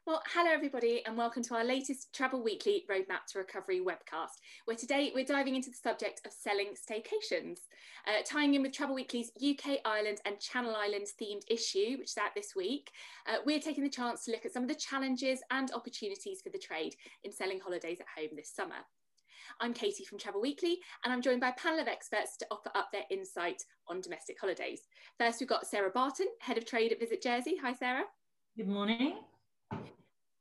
Well, hello everybody and welcome to our latest Travel Weekly Roadmap to Recovery webcast, where today we're diving into the subject of selling staycations. Tying in with Travel Weekly's UK, Ireland and Channel Islands themed issue, which is out this week, we're taking the chance to look at some of the challenges and opportunities for the trade in selling holidays at home this summer. I'm Katie from Travel Weekly and I'm joined by a panel of experts to offer up their insight on domestic holidays. First, we've got Sarah Barton, Head of Trade at Visit Jersey. Hi, Sarah. Good morning.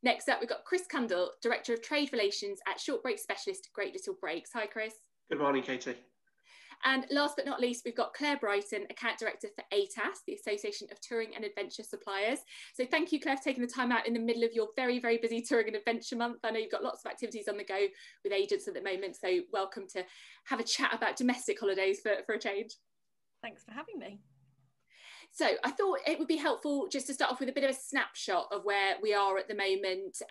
Next up, we've got Chris Cundall, Director of Trade Relations at short break specialist Great Little Breaks. Hi, Chris. Good morning, Katie. And last but not least, we've got Claire Brighton, Account Director for ATAS, the Association of Touring and Adventure Suppliers. So thank you, Claire, for taking the time out in the middle of your very, very busy Touring and Adventure month. I know you've got lots of activities on the go with agents at the moment, so welcome to have a chat about domestic holidays for a change. Thanks for having me. So I thought it would be helpful just to start off with a bit of a snapshot of where we are at the moment,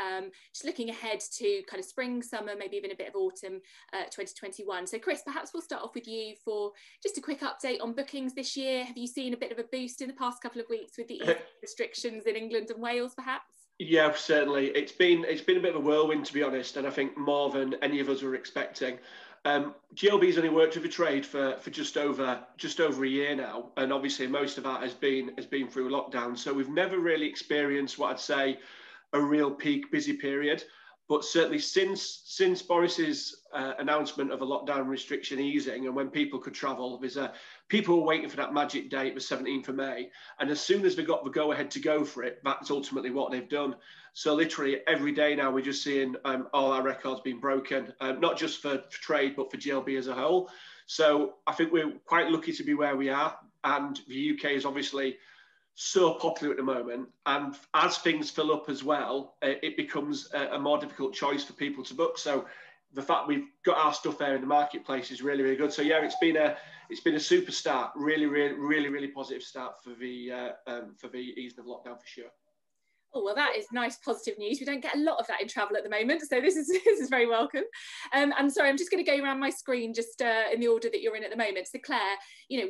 just looking ahead to kind of spring, summer, maybe even a bit of autumn 2021. So Chris, perhaps we'll start off with you for just a quick update on bookings this year. Have you seen a bit of a boost in the past couple of weeks with the restrictions in England and Wales, perhaps? Yeah, certainly. It's been a bit of a whirlwind, to be honest, and I think more than any of us were expecting. GLB's only worked with a trade for just over a year now, and obviously most of that has been through lockdown. So we've never really experienced what I'd say a real peak busy period. But certainly since Boris's announcement of a lockdown restriction easing and when people could travel, people were waiting for that magic date, the 17th of May. And as soon as they got the go-ahead to go for it, that's ultimately what they've done. So literally every day now, we're just seeing all our records being broken, not just for trade, but for GLB as a whole. So I think we're quite lucky to be where we are. And the UK is obviously so popular at the moment, and as things fill up as well, it becomes a more difficult choice for people to book. So the fact we've got our stuff there in the marketplace is really, really good. So yeah, it's been a super start, really positive start for the easing of lockdown for sure. Oh, well, that is nice, positive news. We don't get a lot of that in travel at the moment, so this is very welcome. And sorry, I'm just going to go around my screen just in the order that you're in at the moment. So Claire,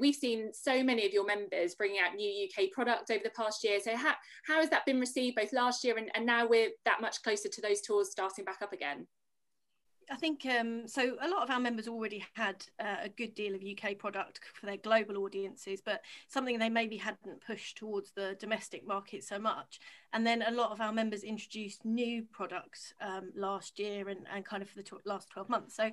we've seen so many of your members bringing out new UK product over the past year. So how has that been received both last year and now we're that much closer to those tours starting back up again? I think so a lot of our members already had a good deal of UK product for their global audiences, but something they maybe hadn't pushed towards the domestic market so much. And then a lot of our members introduced new products last year and kind of for the last 12 months. So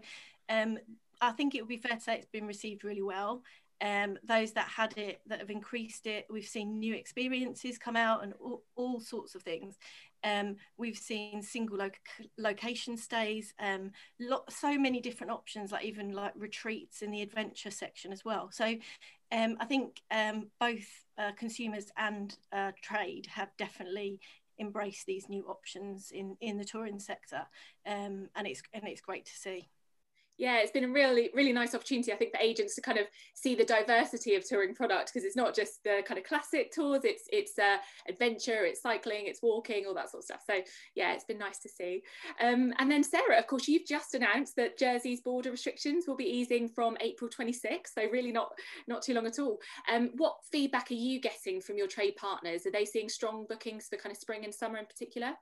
I think it would be fair to say it's been received really well. Those that had it, that have increased it, we've seen new experiences come out and all sorts of things. We've seen single location stays, so many different options, like even like retreats in the adventure section as well. So I think both consumers and trade have definitely embraced these new options in the touring sector, and it's great to see. Yeah, it's been a really nice opportunity, I think, for agents to kind of see the diversity of touring product, because it's not just the kind of classic tours, it's adventure, it's cycling, it's walking, all that sort of stuff. So yeah, it's been nice to see. And then Sarah, of course, you've just announced that Jersey's border restrictions will be easing from April 26th, so really not too long at all. What feedback are you getting from your trade partners? Are they seeing strong bookings for kind of spring and summer in particular?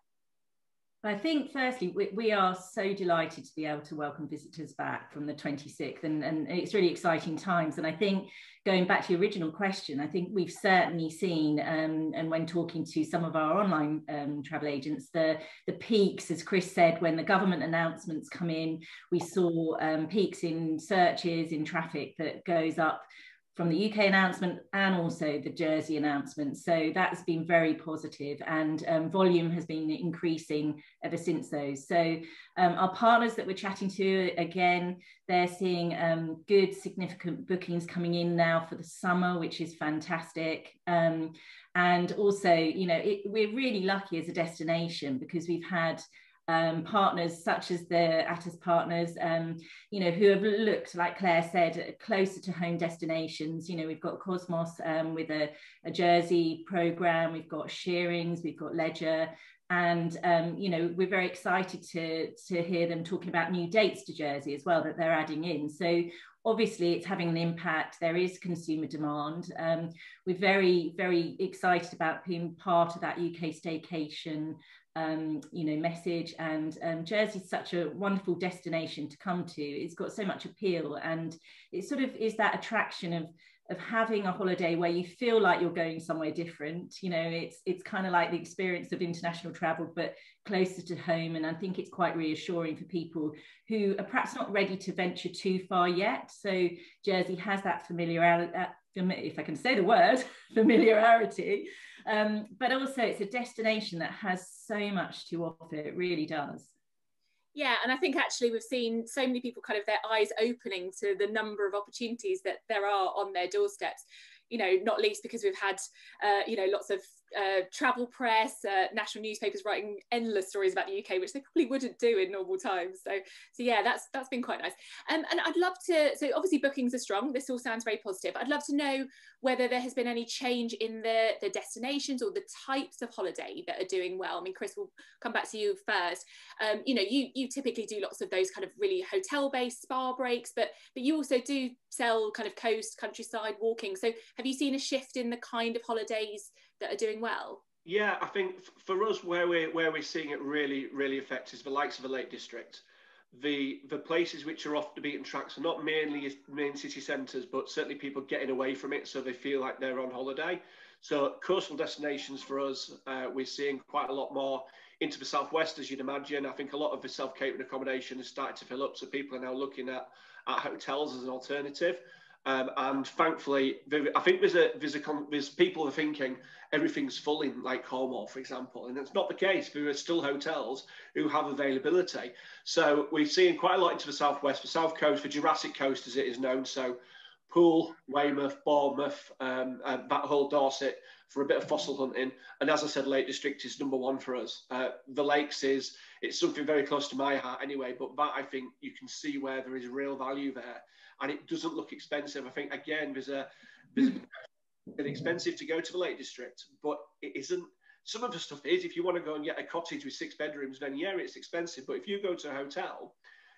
I think firstly, we are so delighted to be able to welcome visitors back from the 26th, and it's really exciting times. And I think going back to your original question, I think we've certainly seen, and when talking to some of our online travel agents, the peaks, as Chris said, when the government announcements come in, we saw peaks in searches, in traffic that goes up from the UK announcement and also the Jersey announcement. So that's been very positive, and volume has been increasing ever since those. So our partners that we're chatting to, again, they're seeing good significant bookings coming in now for the summer, which is fantastic. And also, we're really lucky as a destination because we've had partners such as the ATAS partners, who have looked, like Claire said, closer to home destinations. We've got Cosmos with a Jersey program, we've got Shearings, we've got Ledger, And you know, we're very excited to hear them talking about new dates to Jersey as well that they're adding in. So obviously it's having an impact. There is consumer demand. We're very, very excited about being part of that UK staycation you know, message. And Jersey's such a wonderful destination to come to. It's got so much appeal, and it sort of is that attraction of having a holiday where you feel like you're going somewhere different. You know, it's kind of like the experience of international travel, but closer to home. And I think it's quite reassuring for people who are perhaps not ready to venture too far yet. So Jersey has that familiarity, if I can say the word, familiarity. But also it's a destination that has so much to offer. It really does. Yeah, and I think actually we've seen so many people kind of their eyes opening to the number of opportunities that there are on their doorsteps, you know, not least because we've had, you know, lots of travel press, national newspapers writing endless stories about the UK, which they probably wouldn't do in normal times. So yeah, that's been quite nice. And I'd love to, so obviously bookings are strong. This all sounds very positive. I'd love to know whether there has been any change in the destinations or the types of holiday that are doing well. I mean, Chris, we'll come back to you first. You know, you typically do lots of those kind of really hotel-based spa breaks, but you also do sell kind of coast, countryside walking. So have you seen a shift in the kind of holidays that are doing well? Yeah, I think for us, where we're seeing it really affect is the likes of the Lake District. The places which are off the beaten tracks are not mainly main city centres, but certainly people getting away from it so they feel like they're on holiday. So coastal destinations for us, we're seeing quite a lot more into the southwest, as you'd imagine. I think a lot of the self-catering accommodation has started to fill up, so people are now looking at hotels as an alternative. And thankfully, I think there's people who are thinking everything's full in like Cornwall, for example, and that's not the case. There are still hotels who have availability. So we're seeing quite a lot into the southwest, the south coast, the Jurassic Coast as it is known. So Poole, Weymouth, Bournemouth, that whole Dorset for a bit of fossil hunting. And as I said, Lake District is number one for us. The lakes it's something very close to my heart anyway, but that I think you can see where there is real value there. And it doesn't look expensive. I think, again, it's expensive to go to the Lake District, but it isn't. Some of the stuff is, if you want to go and get a cottage with 6 bedrooms, then yeah, it's expensive. But if you go to a hotel,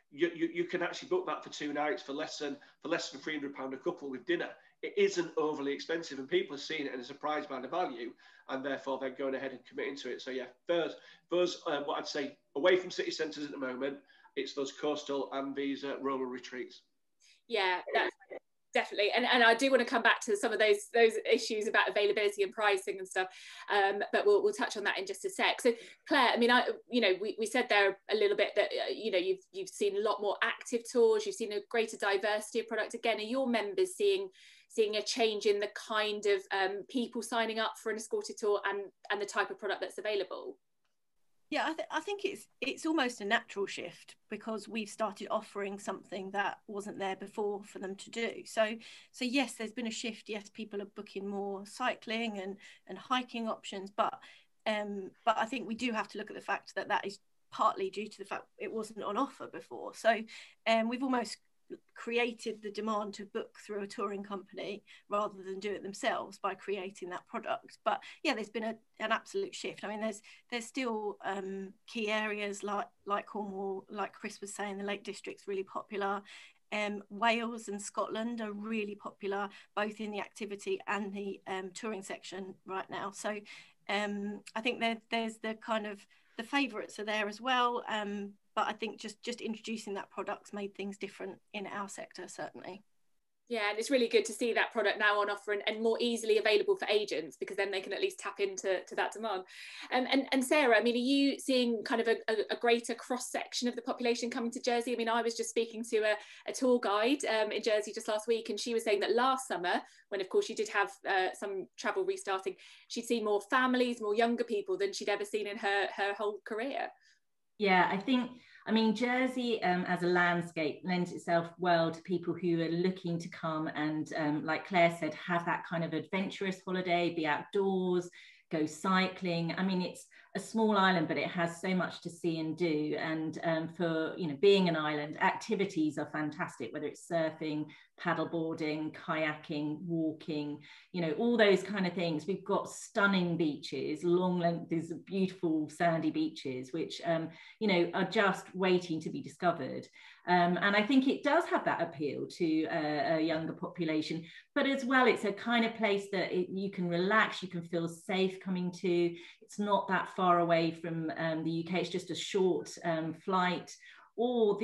you can actually book that for 2 nights for less than £300 a couple with dinner. It isn't overly expensive, and people are seeing it and are surprised by the value, and therefore they're going ahead and committing to it. So yeah, those what I'd say, away from city centres at the moment, it's those coastal and these rural retreats. Yeah, that's definitely. And I do want to come back to some of those issues about availability and pricing and stuff, but we'll touch on that in just a sec. So Claire, I mean, we said there a little bit that you know, you've seen a lot more active tours, you've seen a greater diversity of product. Again, are your members seeing a change in the kind of people signing up for an escorted tour and the type of product that's available? Yeah, I think it's almost a natural shift because we've started offering something that wasn't there before for them to do. So yes, there's been a shift. Yes, people are booking more cycling and hiking options, but I think we do have to look at the fact that is partly due to the fact it wasn't on offer before. So we've almost created the demand to book through a touring company rather than do it themselves by creating that product. But yeah, there's been an absolute shift. I mean, there's still key areas like Cornwall, like Chris was saying, the Lake District's really popular. Wales and Scotland are really popular, both in the activity and the touring section right now. So I think there's the kind of the favourites are there as well. But I think just introducing that product's made things different in our sector, certainly. Yeah, and it's really good to see that product now on offer and more easily available for agents, because then they can at least tap into that demand. And Sarah, I mean, are you seeing kind of a greater cross-section of the population coming to Jersey? I mean, I was just speaking to a tour guide in Jersey just last week, and she was saying that last summer, when of course she did have some travel restarting, she'd seen more families, more younger people than she'd ever seen in her whole career. Yeah, I mean, Jersey as a landscape lends itself well to people who are looking to come and, like Claire said, have that kind of adventurous holiday, be outdoors, go cycling. I mean, it's a small island, but it has so much to see and do. And for, you know, being an island, activities are fantastic, whether it's surfing, paddleboarding, kayaking, walking, you know, all those kind of things. We've got stunning beaches, long lengths of beautiful sandy beaches, which, you know, are just waiting to be discovered. And I think it does have that appeal to a younger population, but as well, it's a kind of place that you can relax, you can feel safe coming to. It's not that far away from the UK, it's just a short flight. Or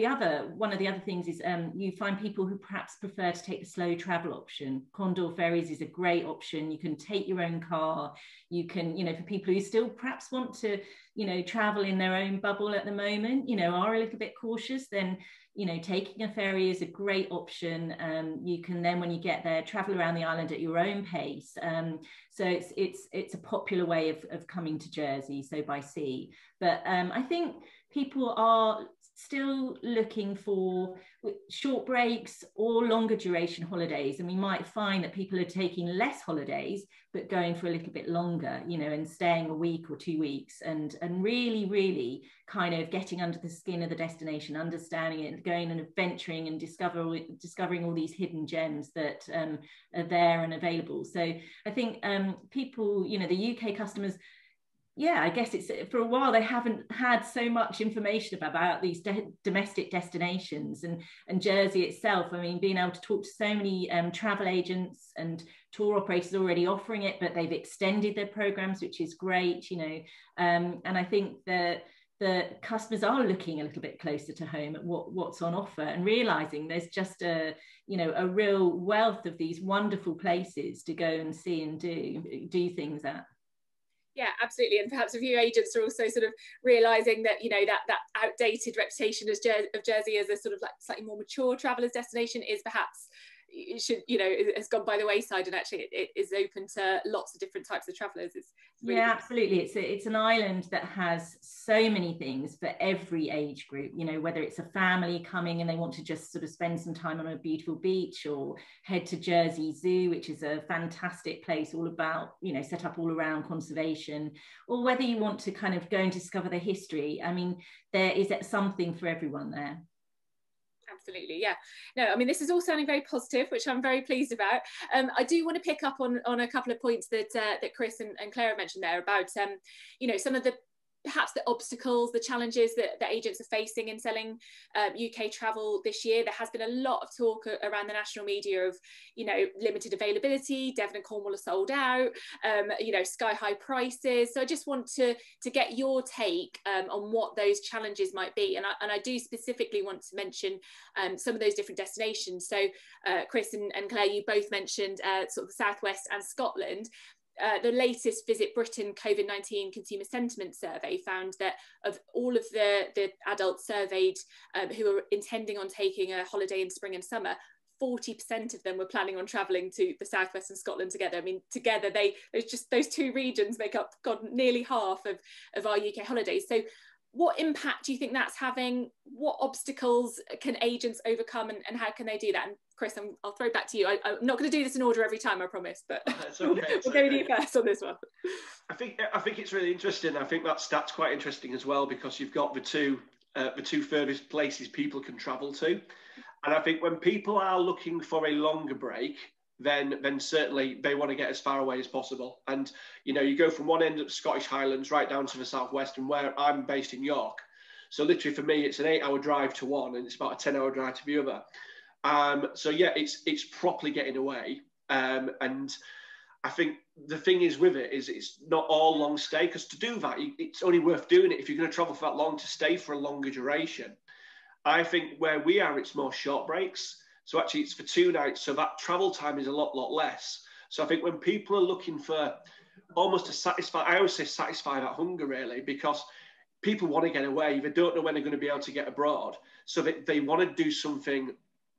one of the other things is you find people who perhaps prefer to take the slow travel option. Cundall ferries is a great option. You can take your own car. You can, you know, for people who still perhaps want to, you know, travel in their own bubble at the moment, you know, are a little bit cautious, then, you know, taking a ferry is a great option. You can then, when you get there, travel around the island at your own pace. So it's a popular way of coming to Jersey, so by sea. But I think people are still looking for short breaks or longer duration holidays, and we might find that people are taking less holidays but going for a little bit longer, you know, and staying a week or 2 weeks, and really kind of getting under the skin of the destination, understanding it, and going and adventuring and discovering all these hidden gems that are there and available. So I think people, you know, the UK customers, yeah, I guess it's, for a while they haven't had so much information about these domestic destinations, and Jersey itself. I mean, being able to talk to so many travel agents and tour operators already offering it, but they've extended their programs, which is great, you know. And I think that the customers are looking a little bit closer to home at what's on offer, and realizing there's just a real wealth of these wonderful places to go and see and do things at. Yeah, absolutely. And perhaps a few agents are also sort of realizing that, you know, that outdated reputation of Jersey as a sort of like slightly more mature travelers destination is perhaps, it should, you know, has gone by the wayside, and actually it is open to lots of different types of travelers. It's really yeah, absolutely. It's an island that has so many things for every age group, you know, whether it's a family coming and they want to just sort of spend some time on a beautiful beach, or head to Jersey Zoo, which is a fantastic place all about, you know, set up all around conservation, or whether you want to kind of go and discover the history. I mean, there is something for everyone there. Absolutely, yeah. No, I mean, this is all sounding very positive, which I'm very pleased about. I do want to pick up on a couple of points that Chris and Claire mentioned there about, you know, some of the perhaps the obstacles, the challenges that agents are facing in selling UK travel this year. There has been a lot of talk around the national media of, you know, limited availability, Devon and Cornwall are sold out, you know, sky high prices. So I just want to get your take on what those challenges might be. And I do specifically want to mention some of those different destinations. So Chris and Claire, you both mentioned sort of the Southwest and Scotland. The latest Visit Britain COVID-19 consumer sentiment survey found that of all of the adults surveyed who are intending on taking a holiday in spring and summer, 40% of them were planning on travelling to the Southwest and Scotland together. I mean, together those two regions make up, God, nearly half of our UK holidays. So what impact do you think that's having? What obstacles can agents overcome, and how can they do that? And Chris, I'll throw back to you. I'm not going to do this in order every time, I promise, but okay, we'll go with you first on this one. I think it's really interesting. I think that stat's quite interesting as well, because you've got the two furthest places people can travel to. And I think when people are looking for a longer break, then certainly they want to get as far away as possible. And, you know, you go from one end of the Scottish Highlands right down to the southwest, and where I'm based in York. So literally for me, it's an 8-hour drive to one, and it's about a 10-hour drive to the other. So yeah, it's properly getting away. And I think the thing is with it is it's not all long stay, because to do that, it's only worth doing it if you're going to travel for that long, to stay for a longer duration. I think where we are, it's more short breaks. So actually it's for 2 nights. So that travel time is a lot less. So I think when people are looking for almost to satisfy, I always say satisfy that hunger, really, because people want to get away. They don't know when they're going to be able to get abroad. So they want to do something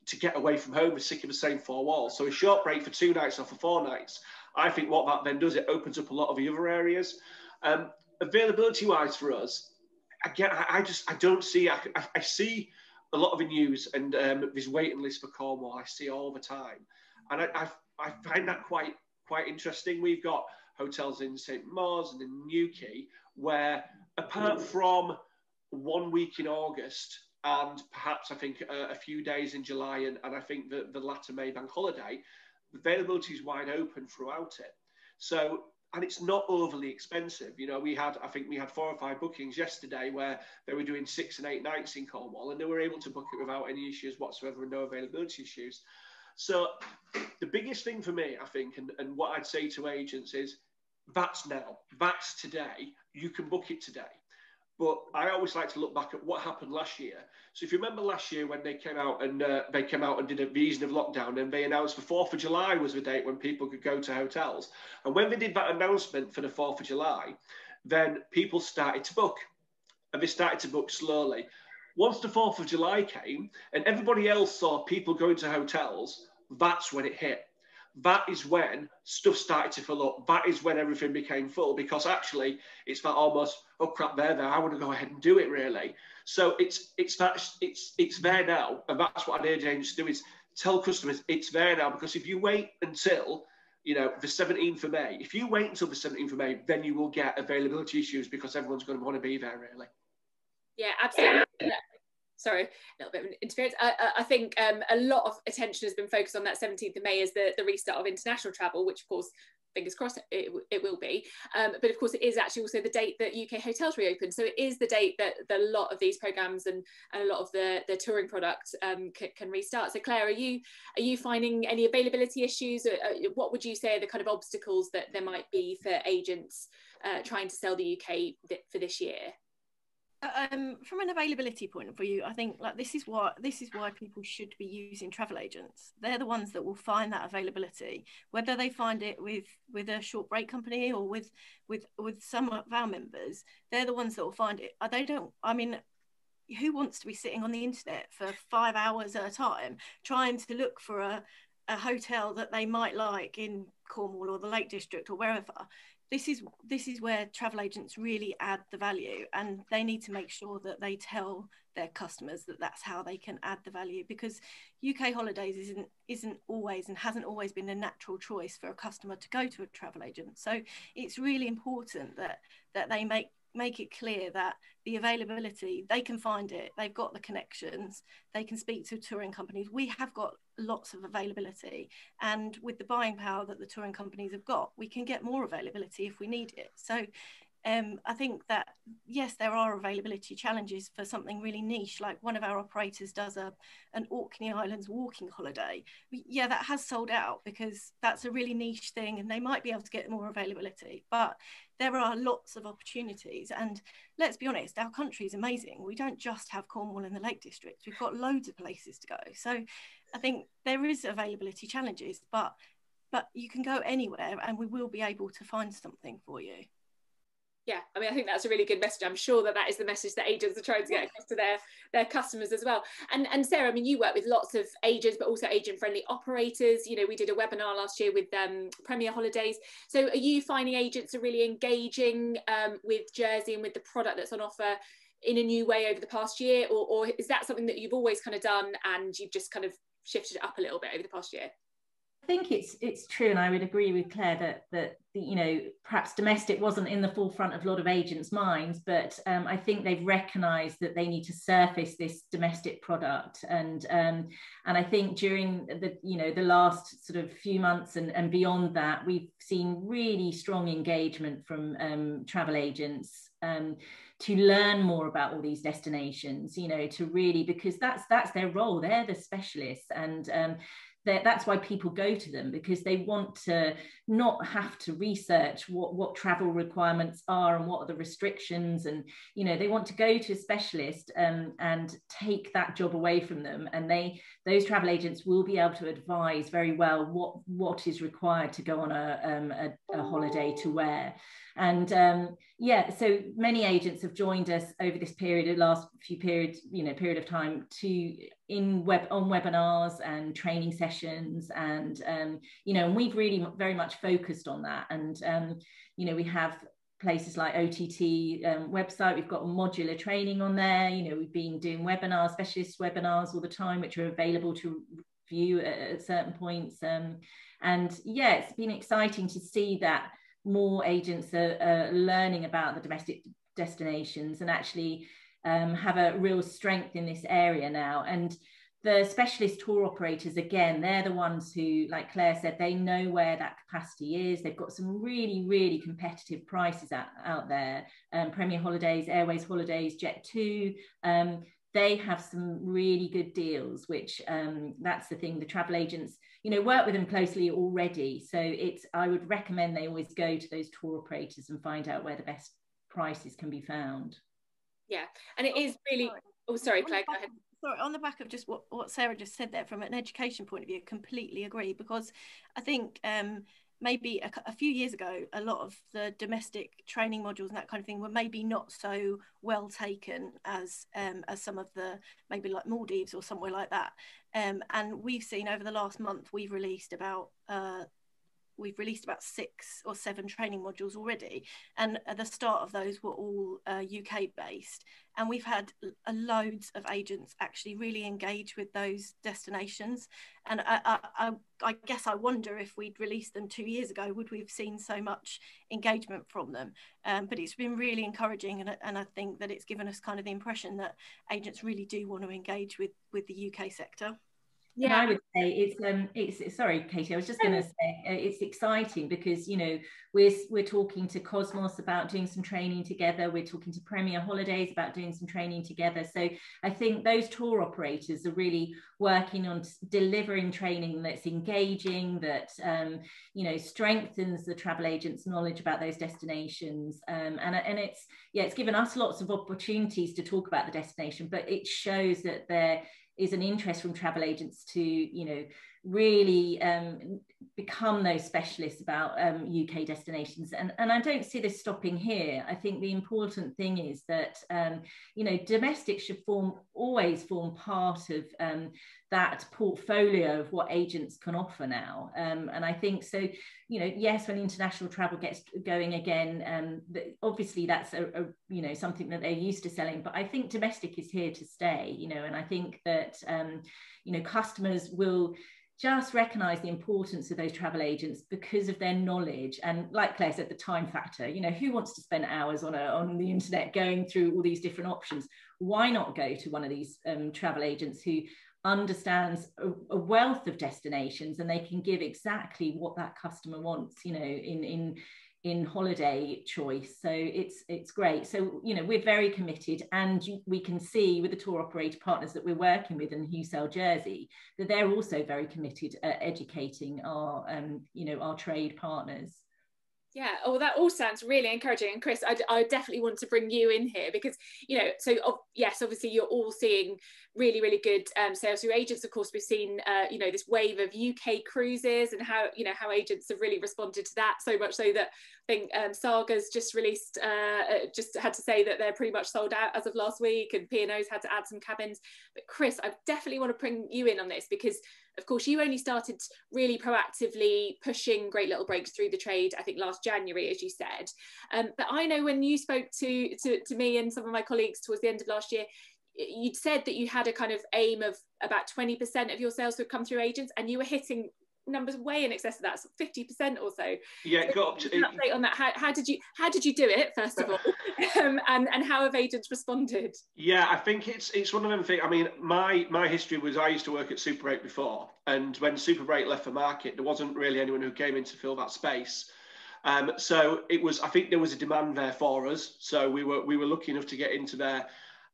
to get away from home. They're sick of the same 4 walls. So a short break for 2 nights or for 4 nights, I think what that then does, it opens up a lot of the other areas. Availability wise for us, again, I don't see, I see a lot of the news and this waiting list for Cornwall I see all the time, and I find that quite interesting. We've got hotels in St Mars and in Newquay, where apart from 1 week in August and perhaps I think a few days in July and I think the latter May bank holiday, the availability is wide open throughout it. So, and it's not overly expensive. You know, I think we had 4 or 5 bookings yesterday where they were doing 6 and 8 nights in Cornwall, and they were able to book it without any issues whatsoever and no availability issues. So the biggest thing for me, I think, and what I'd say to agents is, that's now, that's today, you can book it today. But I always like to look back at what happened last year. So if you remember last year when they came out and did a reason of lockdown, and they announced the 4th of July was the date when people could go to hotels. And when they did that announcement for the 4th of July, then people started to book. And they started to book slowly. Once the 4th of July came and everybody else saw people going to hotels, that's when it hit. That is when stuff started to fill up. That is when everything became full, because actually it's that almost, oh crap, they're there, I want to go ahead and do it really. So it's there now, and that's what I'd urge agents to do, is tell customers it's there now, because if you wait until, you know, the 17th of May, if you wait until the 17th of May, then you will get availability issues because everyone's going to want to be there really. Yeah, absolutely. Sorry, a little bit of an interference. I think a lot of attention has been focused on that 17th of May as the restart of international travel, which of course, fingers crossed, it will be. But of course, it is actually also the date that UK hotels reopen. So it is the date that a lot of these programmes and a lot of the touring product can restart. So Claire, are you finding any availability issues? What would you say are the kind of obstacles that there might be for agents trying to sell the UK for this year? From an availability point of view, I think like this is why people should be using travel agents. They're the ones that will find that availability, whether they find it with a short break company or with some of our members. They're the ones that will find it. Who wants to be sitting on the internet for 5 hours at a time trying to look for a hotel that they might like in Cornwall or the Lake District or wherever? This is where travel agents really add the value, and they need to make sure that they tell their customers that that's how they can add the value, because UK holidays isn't always and hasn't always been a natural choice for a customer to go to a travel agent. So it's really important that they make it clear that the availability, they can find it, they've got the connections, they can speak to touring companies. We have got lots of availability, and with the buying power that the touring companies have got, we can get more availability if we need it. So I think that yes, there are availability challenges for something really niche, like one of our operators does an Orkney Islands walking holiday. Yeah, that has sold out because that's a really niche thing, and they might be able to get more availability, but there are lots of opportunities. And let's be honest, our country is amazing. We don't just have Cornwall and the Lake District, we've got loads of places to go. So I think there is availability challenges, but you can go anywhere and we will be able to find something for you. Yeah, I mean, I think that's a really good message. I'm sure that is the message that agents are trying to get across to their customers as well. And Sarah, I mean, you work with lots of agents, but also agent-friendly operators. You know, we did a webinar last year with Premier Holidays. So are you finding agents are really engaging with Jersey and with the product that's on offer in a new way over the past year? Or is that something that you've always kind of done and you've just kind of shifted it up a little bit over the past year? I think it's true, and I would agree with Claire that you know, perhaps domestic wasn't in the forefront of a lot of agents' minds, but I think they've recognised that they need to surface this domestic product, and I think during the last sort of few months and beyond that, we've seen really strong engagement from travel agents to learn more about all these destinations, you know, to really, because that's their role, they're the specialists, and that's why people go to them, because they want to not have to research what travel requirements are and what are the restrictions, and you know, they want to go to a specialist and take that job away from them, and those travel agents will be able to advise very well what is required to go on a holiday to where. And so many agents have joined us over this period of time on webinars and training sessions, and and we've really very much focused on that. And we have places like OTT website, we've got modular training on there. You know, we've been doing webinars, specialist webinars all the time, which are available to view at certain points. And yeah, it's been exciting to see that more agents are learning about the domestic destinations and actually have a real strength in this area now. And the specialist tour operators, again, they're the ones who, like Claire said, they know where that capacity is. They've got some really, really competitive prices out there. Premier Holidays, Airways Holidays, Jet2, they have some really good deals, which that's the thing, the travel agents, you know, work with them closely already. So I would recommend they always go to those tour operators and find out where the best prices can be found. Yeah, and it is really, oh, sorry, Claire, go ahead. Sorry, on the back of just what Sarah just said there, from an education point of view, completely agree, because I think maybe a few years ago, a lot of the domestic training modules and that kind of thing were maybe not so well taken as some of the, maybe like Maldives or somewhere like that. And we've seen over the last month, we've released about 6 or 7 training modules already, and at the start of those were all UK based, and we've had loads of agents actually really engage with those destinations. And I guess I wonder, if we'd released them 2 years ago, would we have seen so much engagement from them? But it's been really encouraging, and I think that it's given us kind of the impression that agents really do want to engage with the UK sector. Yeah, and I would say it's sorry, Katie, I was just going to say it's exciting because, you know, we're talking to Cosmos about doing some training together. We're talking to Premier Holidays about doing some training together. So I think those tour operators are really working on delivering training that's engaging, that you know, strengthens the travel agent's knowledge about those destinations. And it's given us lots of opportunities to talk about the destination, but it shows that there is an interest from travel agents to, you know, really become those specialists about UK destinations. And I don't see this stopping here. I think the important thing is that, you know, domestic should always form part of that portfolio of what agents can offer now. And I think so, you know, yes, when international travel gets going again, obviously that's you know, something that they're used to selling, but I think domestic is here to stay, you know, and I think that, you know, customers will just recognise the importance of those travel agents because of their knowledge. And like Claire said, the time factor, you know, who wants to spend hours on the internet going through all these different options? Why not go to one of these travel agents who understands a wealth of destinations, and they can give exactly what that customer wants, you know, in holiday choice. So it's great. So, you know, we're very committed, and we can see with the tour operator partners that we're working with in Husell Jersey that they're also very committed at educating our you know, our trade partners. Yeah, oh, that all sounds really encouraging. And Chris, I definitely want to bring you in here because, you know, so yes, obviously you're all seeing really, really good sales through agents. Of course, we've seen, you know, this wave of UK cruises and how, you know, how agents have really responded to that, so much so that I think Saga's just released, just had to say that they're pretty much sold out as of last week, and P&O's had to add some cabins. But Chris, I definitely want to bring you in on this because, of course, you only started really proactively pushing Great Little Breaks through the trade, I think, last January, as you said. But I know when you spoke to me and some of my colleagues towards the end of last year, you'd said that you had a kind of aim of about 20% of your sales would come through agents, and you were hitting numbers way in excess of that, so 50% or so. Yeah, so got up to, an update on that. How did you do it, first of all, and how have agents responded? Yeah, I think it's one of them things. I mean, my history was I used to work at Super 8 before, and when Super 8 left the market, there wasn't really anyone who came in to fill that space. So it was, I think there was a demand there for us. So we were lucky enough to get into there.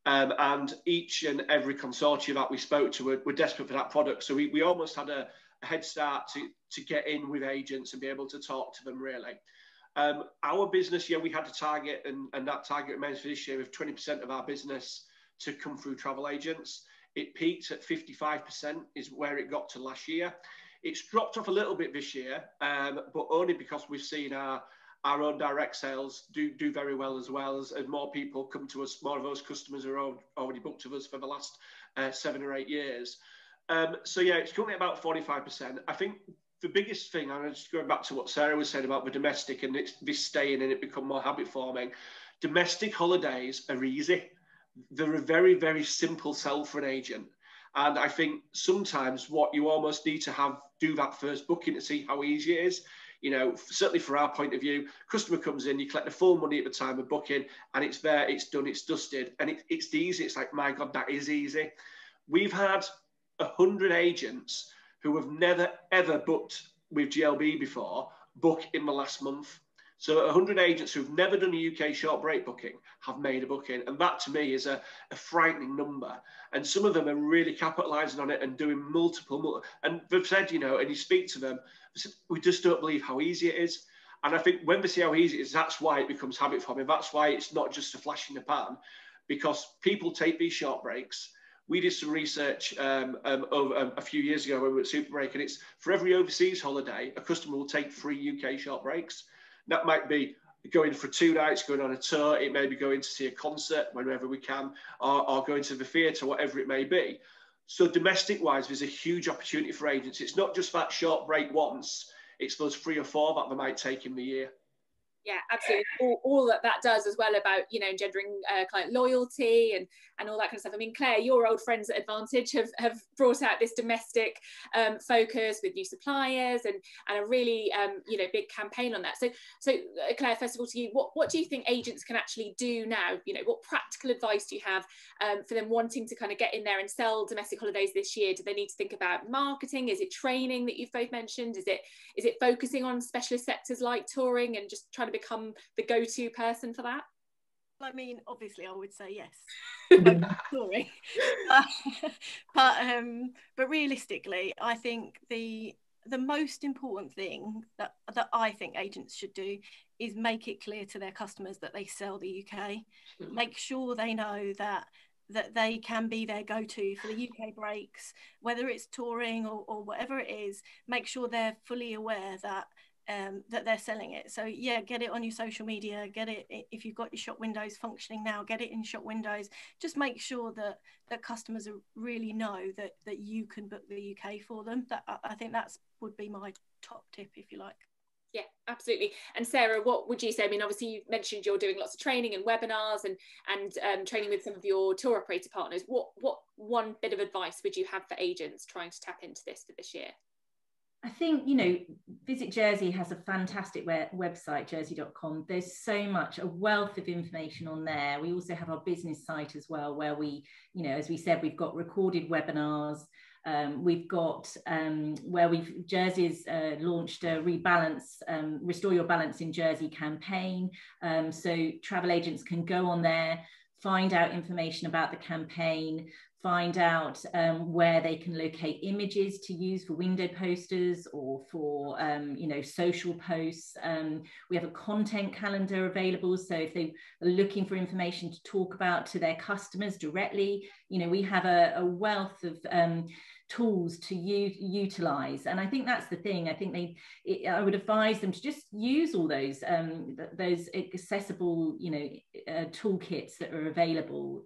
And each and every consortium that we spoke to were desperate for that product. So we almost had a head start to get in with agents and be able to talk to them, really. Our business, yeah, we had a target, and that target remains for this year, of 20% of our business to come through travel agents. It peaked at 55% is where it got to last year. It's dropped off a little bit this year, but only because we've seen our own direct sales do very well, as more people come to us. More of those customers are already booked with us for the last 7 or 8 years. So yeah, it's currently about 45%. I think the biggest thing, and I'm just going back to what Sarah was saying about the domestic and it's this staying and it become more habit forming. Domestic holidays are easy. They're a very, very simple sell for an agent. And I think sometimes what you almost need to do that first booking to see how easy it is. You know, certainly for our point of view, customer comes in, you collect the full money at the time of booking, and it's there, it's done, it's dusted, and it's easy. It's like, my God, that is easy. We've had 100 agents who have never, ever booked with GLB before book in the last month. So 100 agents who've never done a UK short break booking have made a booking. And that to me is a frightening number. And some of them are really capitalising on it and doing multiple. And they've said, you know, and you speak to them, we just don't believe how easy it is. And I think when they see how easy it is, that's why it becomes habit forming. That's why it's not just a flash in the pan, because people take these short breaks. We did some research over a few years ago when we were at Super Break, and it's for every overseas holiday, a customer will take 3 UK short breaks. That might be going for 2 nights, going on a tour. It may be going to see a concert whenever we can, or going to the theatre, whatever it may be. So domestic-wise, there's a huge opportunity for agents. It's not just that short break once. It's those 3 or 4 that they might take in the year. Yeah, absolutely. All that does as well about, you know, engendering client loyalty and all that kind of stuff. I mean, Claire, your old friends at Advantage have brought out this domestic focus with new suppliers and a really, you know, big campaign on that. So Claire, first of all to you, what do you think agents can actually do now? You know, what practical advice do you have for them wanting to kind of get in there and sell domestic holidays this year? Do they need to think about marketing? Is it training that you've both mentioned? Is it focusing on specialist sectors like touring and just trying to become the go-to person for that? I mean, obviously I would say yes. Touring. But realistically, I think the most important thing that I think agents should do is make it clear to their customers that they sell the UK. Make sure they know that they can be their go-to for the UK breaks, whether it's touring or whatever it is. Make sure they're fully aware that they're selling it. So yeah, get it on your social media, get it, if you've got your shop windows functioning now, get it in shop windows. Just make sure that customers really know that you can book the UK for them. That I think that would be my top tip, if you like. Yeah, absolutely. And Sarah, what would you say? I mean, obviously you mentioned you're doing lots of training and webinars and training with some of your tour operator partners. What one bit of advice would you have for agents trying to tap into this for this year? I think, you know, Visit Jersey has a fantastic website, jersey.com. There's so much, a wealth of information on there. We also have our business site as well, where we, you know, as we said, we've got recorded webinars. We've got Jersey's launched a Rebalance, Restore Your Balance in Jersey campaign. So travel agents can go on there, find out information about the campaign, find out where they can locate images to use for window posters or for you know, social posts. We have a content calendar available, so if they are looking for information to talk about to their customers directly, you know, we have a wealth of tools to utilize. And I think that's the thing. I think I would advise them to just use all those accessible, you know, toolkits that are available.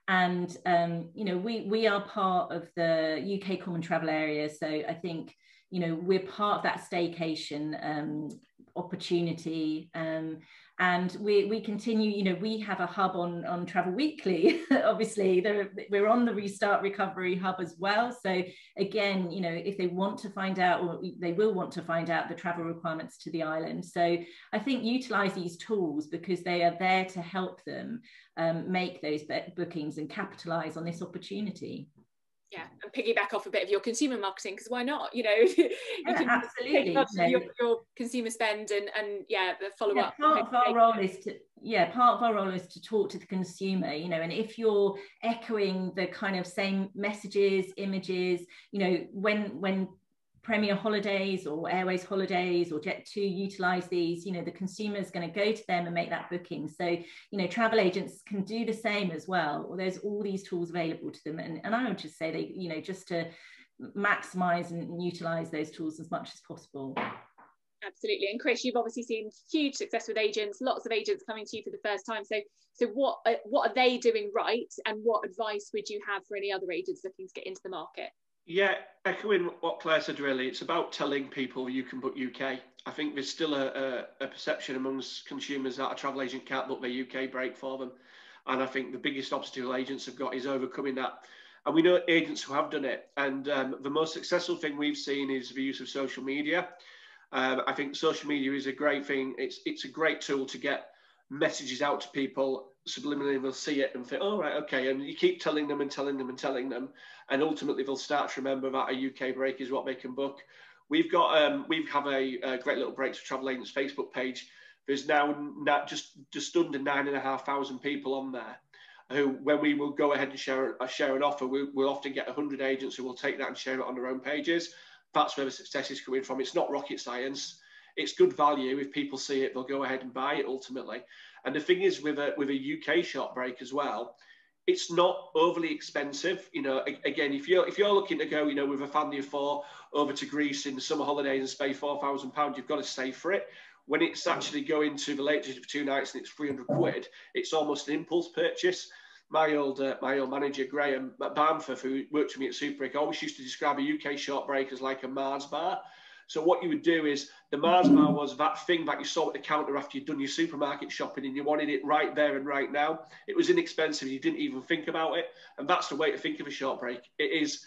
You know, we are part of the UK Common Travel Area, so I think, you know, we're part of that staycation opportunity, and we continue. You know, we have a hub on Travel Weekly. Obviously, we're on the Restart Recovery hub as well. So again, you know, if they want to find out, or they will want to find out the travel requirements to the island. So I think utilize these tools because they are there to help them make those bookings and capitalize on this opportunity. Yeah, and piggyback off a bit of your consumer marketing, because why not? You know, you can absolutely take your consumer spend and yeah, the follow up. Part of our role is to talk to the consumer, you know, and if you're echoing the kind of same messages, images, you know, when Premier Holidays or Airways Holidays or Jet2 utilize these, you know, the consumer is going to go to them and make that booking. So, you know, travel agents can do the same as well. Well, there's all these tools available to them. And I would just say they, you know, just to maximize and utilize those tools as much as possible. Absolutely. And Chris, you've obviously seen huge success with agents, lots of agents coming to you for the first time. So what are they doing right? And what advice would you have for any other agents looking to get into the market? Yeah, echoing what Claire said, really, it's about telling people you can book UK. I think there's still a perception amongst consumers that a travel agent can't book their UK break for them. And I think the biggest obstacle agents have got is overcoming that. And we know agents who have done it. And the most successful thing we've seen is the use of social media. I think social media is a great thing. It's a great tool to get messages out to people. Subliminally, they'll see it and think, oh, right, okay. And you keep telling them and telling them and telling them. And ultimately, they'll start to remember that a UK break is what they can book. We have a great little Breaks for Travel Agents Facebook page. There's now just under 9,500 people on there who, when we will go ahead and share an offer, we'll often get 100 agents who will take that and share it on their own pages. That's where the success is coming from. It's not rocket science. It's good value. If people see it, they'll go ahead and buy it ultimately. And the thing is, with a UK short break as well, it's not overly expensive. You know, again, if you're looking to go, you know, with a family of 4 over to Greece in the summer holidays and spend £4,000, you've got to save for it. When it's actually going to the Lake District for 2 nights and it's 300 quid, it's almost an impulse purchase. My old manager, Graham Bamforth, who worked with me at Super Break, always used to describe a UK short break as like a Mars bar. So what you would do is, the Mars bar was that thing that you saw at the counter after you'd done your supermarket shopping and you wanted it right there and right now. It was inexpensive. You didn't even think about it. And that's the way to think of a short break. It's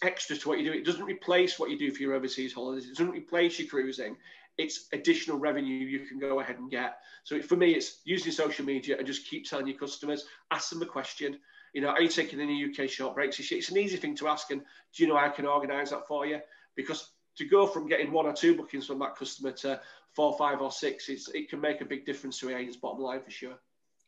extra to what you do. It doesn't replace what you do for your overseas holidays. It doesn't replace your cruising. It's additional revenue you can go ahead and get. So for me, it's using social media and just keep telling your customers, ask them a question. You know, are you taking any UK short breaks? It's an easy thing to ask, and do you know I can organise that for you? Because to go from getting 1 or 2 bookings from that customer to 4, 5 or 6, it can make a big difference to an agent's bottom line for sure.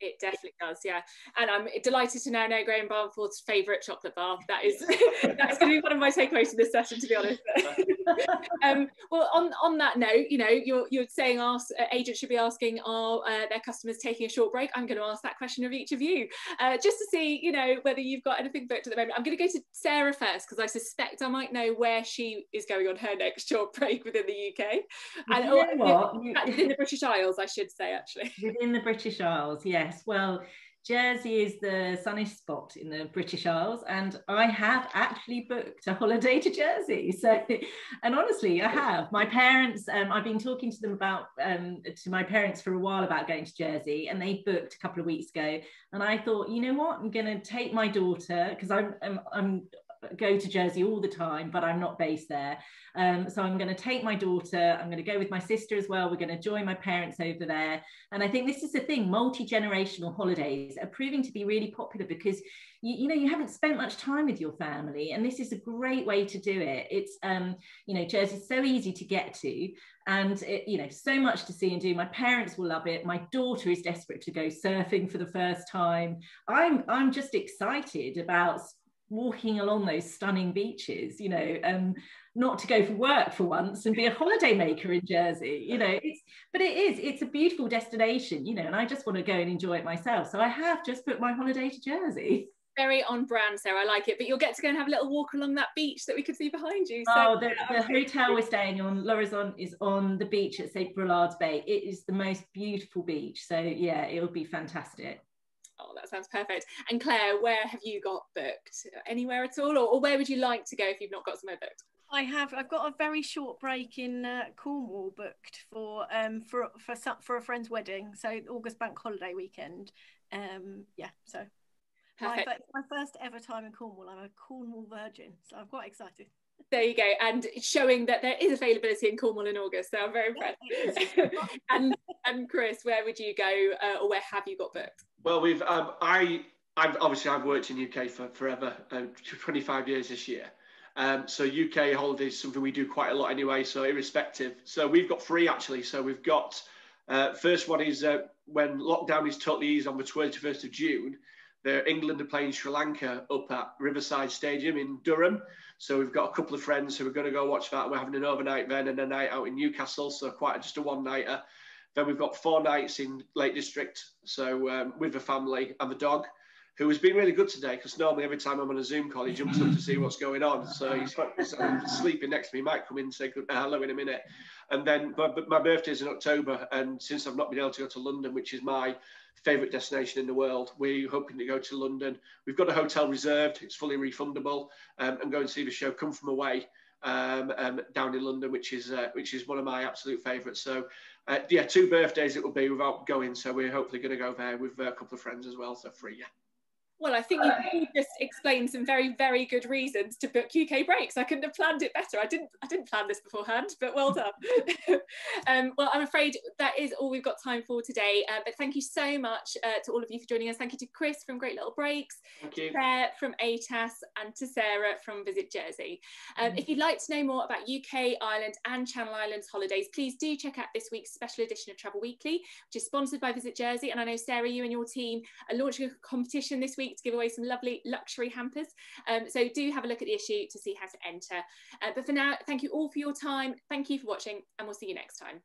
It definitely does, yeah. And I'm delighted to now know Graham Barnforth's favourite chocolate bar. That's going to be one of my takeaways from this session, to be honest. Well, on that note, you know, you're saying agents should be asking, are their customers taking a short break? I'm going to ask that question of each of you, just to see, you know, whether you've got anything booked at the moment. I'm going to go to Sarah first, because I suspect I might know where she is going on her next short break within the UK. And you know what? Within the British Isles, I should say, actually. Within the British Isles, yes. Well, Jersey is the sunniest spot in the British Isles, and I have actually booked a holiday to Jersey. So, and honestly, I have. My parents, I've been talking to them about, to my parents for a while about going to Jersey, and they booked a couple of weeks ago. And I thought, you know what, I'm going to take my daughter, because I'm go to Jersey all the time, but I'm not based there. So I'm going to take my daughter, I'm going to go with my sister as well. We're going to join my parents over there. And I think this is the thing, multi-generational holidays are proving to be really popular, because you know, you haven't spent much time with your family, and this is a great way to do it. It's you know, Jersey's so easy to get to, and you know, so much to see and do. My parents will love it. My daughter is desperate to go surfing for the first time. I'm just excited about walking along those stunning beaches, you know, not to go for work for once and be a holiday maker in Jersey, you know. It's a beautiful destination, you know, and I just want to go and enjoy it myself. So I have just booked my holiday to Jersey. Very on brand, Sarah. I like it. But you'll get to go and have a little walk along that beach that we could see behind you. So, oh, the hotel we're staying on, L'Horizon, is on the beach at St. Broulard's Bay. It is the most beautiful beach. So yeah, it'll be fantastic. Oh, that sounds perfect. And Claire, where have you got booked? Anywhere at all, or where would you like to go if you've not got somewhere booked? I've got a very short break in Cornwall booked for a friend's wedding, so August bank holiday weekend. Yeah, so perfect. My first ever time in Cornwall. I'm a Cornwall virgin, so I'm quite excited. There you go, and showing that there is availability in Cornwall in August, so I'm very impressed. and Chris, where would you go, or where have you got booked? Well, I've worked in the UK for forever, 25 years this year. So UK holidays is something we do quite a lot anyway, so irrespective. So we've got 3 actually. So we've got, first one is when lockdown is totally eased on the 21st of June, England are playing Sri Lanka up at Riverside Stadium in Durham. So we've got a couple of friends who are going to go watch that. We're having an overnight then and a night out in Newcastle, so quite just a one-nighter. Then we've got 4 nights in Lake District, so with the family and the dog, who has been really good today, because normally every time I'm on a Zoom call, he jumps up to see what's going on. So he's sleeping next to me. He might come in and say hello in a minute. And then my birthday's in October, and since I've not been able to go to London, which is my favourite destination in the world, we're hoping to go to London. We've got a hotel reserved. It's fully refundable, and go and see the show Come From Away down in London, which is one of my absolute favourites. So yeah, 2 birthdays it will be without going. So we're hopefully going to go there with a couple of friends as well. So 3, yeah. Well, I think you just explained some very, very good reasons to book UK breaks. I couldn't have planned it better. I didn't plan this beforehand, but well done. Well, I'm afraid that is all we've got time for today. But thank you so much to all of you for joining us. Thank you to Chris from Great Little Breaks, thank you. Claire from ATAS, and to Sarah from Visit Jersey. If you'd like to know more about UK, Ireland and Channel Islands holidays, please do check out this week's special edition of Travel Weekly, which is sponsored by Visit Jersey. And I know, Sarah, you and your team are launching a competition this week to give away some lovely luxury hampers. So do have a look at the issue to see how to enter. But for now, thank you all for your time. Thank you for watching, and we'll see you next time.